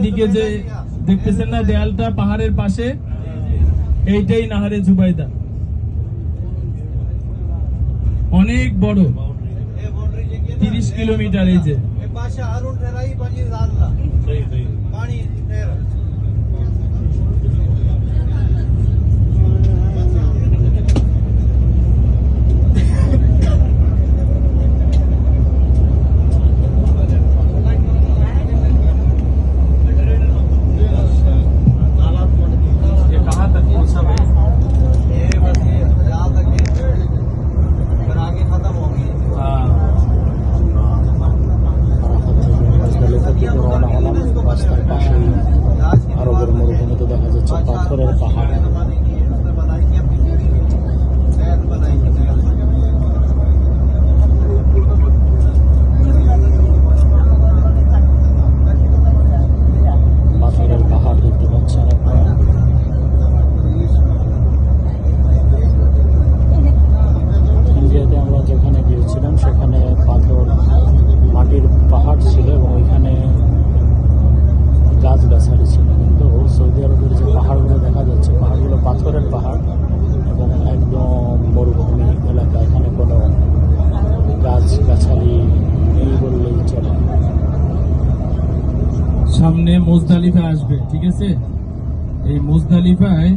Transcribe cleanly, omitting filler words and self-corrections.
দিকে যে দেখতেছেন না দেয়ালটা পাহাড়ের পাশে, এইটাই নাহারে জুবাইদা, অনেক বড়, 30 কিলোমিটার। এই যে রাস্তার পাশেই আরো বড় মরুভূমিতে দেখা যাচ্ছে পাথরের পাহাড়। পাথরের পাহাড় দেখতে পাচ্ছেন আপনারা। ইন্ডিয়াতে আমরা যেখানে গিয়েছিলাম সেখানে পাথর মাটির পাহাড় ছিল এবং ওইখানে গাছগাছালি ছিল, কিন্তু সৌদি আরবের যে পাহাড়গুলো দেখা যাচ্ছে পাহাড়গুলো পাথরের পাহাড় এবং একদম মরুভূমি এলাকা। এখানে কোনো গাছগাছালি নেই বললেই চলে। সামনে মুজদালিফা আসবে, ঠিক আছে? এই মুজদালিফায়